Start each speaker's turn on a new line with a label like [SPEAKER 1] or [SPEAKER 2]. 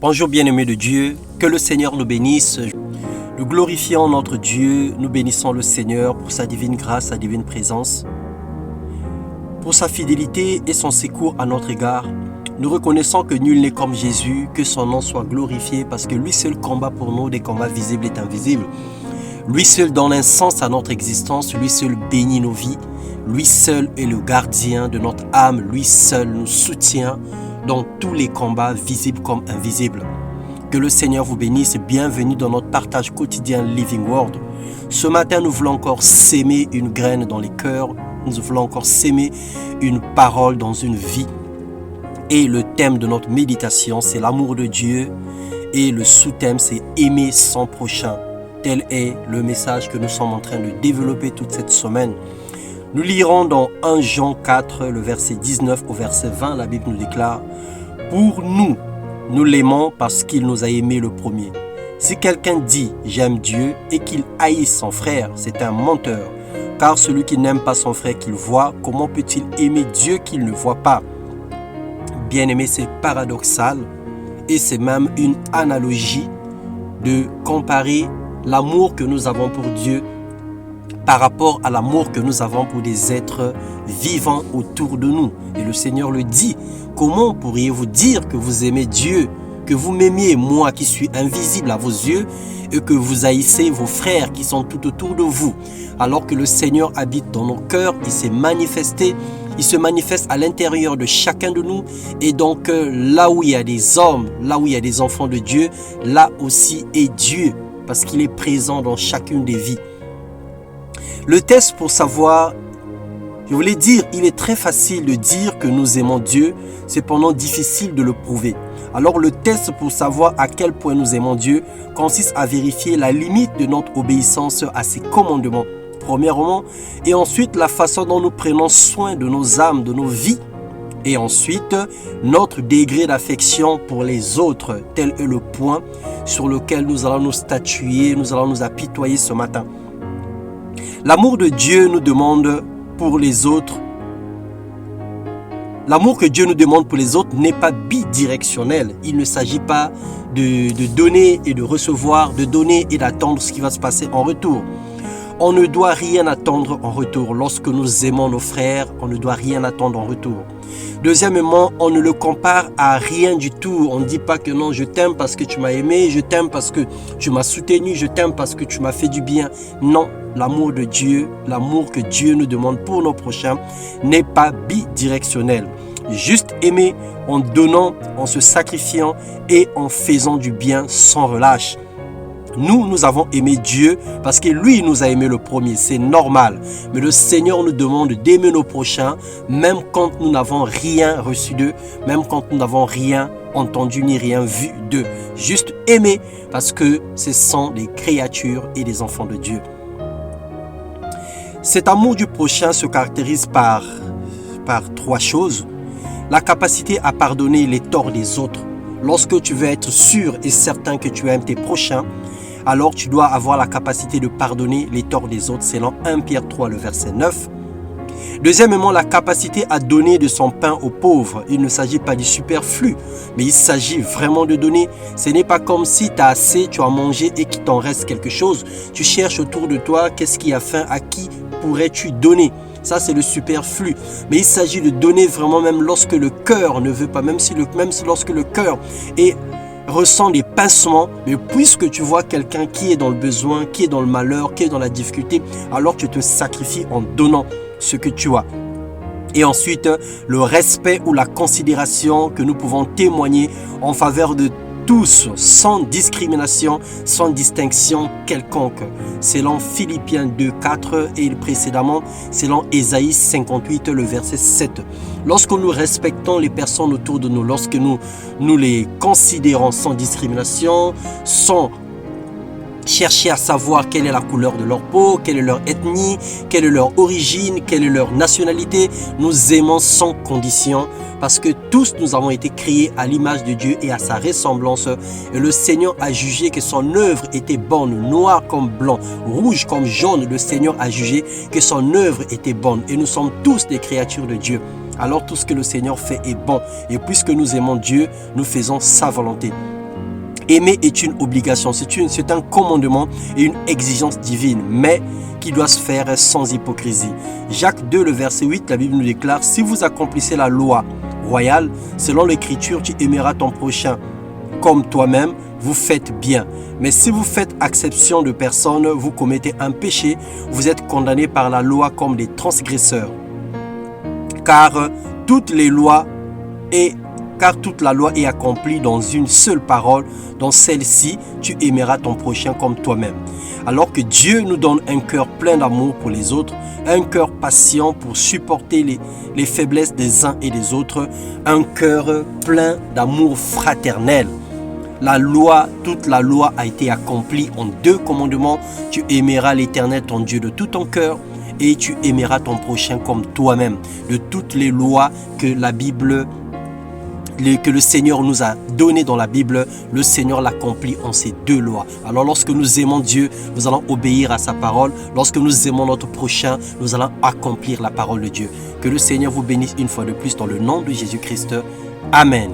[SPEAKER 1] Bonjour bien-aimés de Dieu, que le Seigneur nous bénisse. Nous glorifions notre Dieu, nous bénissons le Seigneur pour sa divine grâce, sa divine présence, pour sa fidélité et son secours à notre égard. Nous reconnaissons que nul n'est comme Jésus, que son nom soit glorifié parce que lui seul combat pour nous des combats visibles et invisibles. Lui seul donne un sens à notre existence, lui seul bénit nos vies, lui seul est le gardien de notre âme, lui seul nous soutient dans tous les combats visibles comme invisibles. Que le Seigneur vous bénisse et bienvenue dans notre partage quotidien Living Word. Ce matin, nous voulons encore s'aimer une graine dans les cœurs, nous voulons encore s'aimer une parole dans une vie. Et le thème de notre méditation, c'est l'amour de Dieu et le sous-thème, c'est aimer son prochain. Tel est le message que nous sommes en train de développer toute cette semaine. Nous lirons dans 1 Jean 4, le verset 19 au verset 20, la Bible nous déclare « Pour nous, nous l'aimons parce qu'il nous a aimés le premier. Si quelqu'un dit « J'aime Dieu » et qu'il haïsse son frère, c'est un menteur. Car celui qui n'aime pas son frère qu'il voit, comment peut-il aimer Dieu qu'il ne voit pas ?» Bien-aimé, c'est paradoxal et c'est même une analogie de comparer l'amour que nous avons pour Dieu par rapport à l'amour que nous avons pour des êtres vivants autour de nous. Et le Seigneur le dit. Comment pourriez-vous dire que vous aimez Dieu, que vous m'aimiez, moi qui suis invisible à vos yeux, et que vous haïssez vos frères qui sont tout autour de vous, alors que le Seigneur habite dans nos cœurs, il s'est manifesté, il se manifeste à l'intérieur de chacun de nous. Et donc là où il y a des hommes, là où il y a des enfants de Dieu, là aussi est Dieu, parce qu'il est présent dans chacune des vies. Le test pour savoir, je voulais dire, il est très facile de dire que nous aimons Dieu, cependant difficile de le prouver. Alors le test pour savoir à quel point nous aimons Dieu consiste à vérifier la limite de notre obéissance à ses commandements, premièrement, et ensuite la façon dont nous prenons soin de nos âmes, de nos vies, et ensuite notre degré d'affection pour les autres. Tel est le point sur lequel nous allons nous statuer, nous allons nous apitoyer ce matin. L'amour de Dieu nous demande pour les autres. L'amour que Dieu nous demande pour les autres n'est pas bidirectionnel. Il ne s'agit pas de donner et de recevoir, de donner et d'attendre ce qui va se passer en retour. On ne doit rien attendre en retour. Lorsque nous aimons nos frères, on ne doit rien attendre en retour. Deuxièmement, on ne le compare à rien du tout. On ne dit pas que non, je t'aime parce que tu m'as aimé, je t'aime parce que tu m'as soutenu, je t'aime parce que tu m'as fait du bien. Non, l'amour de Dieu, l'amour que Dieu nous demande pour nos prochains n'est pas bidirectionnel. Juste aimer en donnant, en se sacrifiant et en faisant du bien sans relâche. Nous avons aimé Dieu parce que lui nous a aimé le premier, c'est normal. Mais le Seigneur nous demande d'aimer nos prochains, même quand nous n'avons rien reçu d'eux, même quand nous n'avons rien entendu ni rien vu d'eux. Juste aimer parce que ce sont des créatures et des enfants de Dieu. Cet amour du prochain se caractérise par trois choses. La capacité à pardonner les torts des autres. Lorsque tu veux être sûr et certain que tu aimes tes prochains, alors tu dois avoir la capacité de pardonner les torts des autres, selon 1 Pierre 3, le verset 9. Deuxièmement, la capacité à donner de son pain aux pauvres. Il ne s'agit pas du superflu, mais il s'agit vraiment de donner. Ce n'est pas comme si tu as assez, tu as mangé et qu'il t'en reste quelque chose. Tu cherches autour de toi, qu'est-ce qui a faim, à qui pourrais-tu donner? Ça, c'est le superflu. Mais il s'agit de donner vraiment même lorsque le cœur ne veut pas, même lorsque le cœur ressent des pincements, mais puisque tu vois quelqu'un qui est dans le besoin, qui est dans le malheur, qui est dans la difficulté, alors tu te sacrifies en donnant ce que tu as. Et ensuite, le respect ou la considération que nous pouvons témoigner en faveur de tous, sans discrimination, sans distinction quelconque. Selon Philippiens 2:4 et précédemment, selon Ésaïe 58, le verset 7. Lorsque nous respectons les personnes autour de nous, lorsque nous les considérons sans discrimination, sans chercher à savoir quelle est la couleur de leur peau, quelle est leur ethnie, quelle est leur origine, quelle est leur nationalité, nous aimons sans condition parce que tous nous avons été créés à l'image de Dieu et à sa ressemblance. Et le Seigneur a jugé que son œuvre était bonne, noire comme blanc, rouge comme jaune. Le Seigneur a jugé que son œuvre était bonne et nous sommes tous des créatures de Dieu. Alors tout ce que le Seigneur fait est bon et puisque nous aimons Dieu, nous faisons sa volonté. Aimer est une obligation, c'est un commandement et une exigence divine, mais qui doit se faire sans hypocrisie. Jacques 2, le verset 8, la Bible nous déclare: si vous accomplissez la loi royale, selon l'écriture, tu aimeras ton prochain comme toi-même, vous faites bien. Mais si vous faites exception de personne, vous commettez un péché, vous êtes condamnés par la loi comme des transgresseurs. Car toute la loi est accomplie dans une seule parole, dans celle-ci, tu aimeras ton prochain comme toi-même. Alors que Dieu nous donne un cœur plein d'amour pour les autres, un cœur patient pour supporter les faiblesses des uns et des autres, un cœur plein d'amour fraternel. Toute la loi a été accomplie en 2 commandements. Tu aimeras l'Éternel ton Dieu de tout ton cœur et tu aimeras ton prochain comme toi-même. De toutes les lois que le Seigneur nous a données dans la Bible, le Seigneur l'accomplit en ces 2 lois. Alors lorsque nous aimons Dieu, nous allons obéir à sa parole. Lorsque nous aimons notre prochain, nous allons accomplir la parole de Dieu. Que le Seigneur vous bénisse une fois de plus dans le nom de Jésus-Christ. Amen.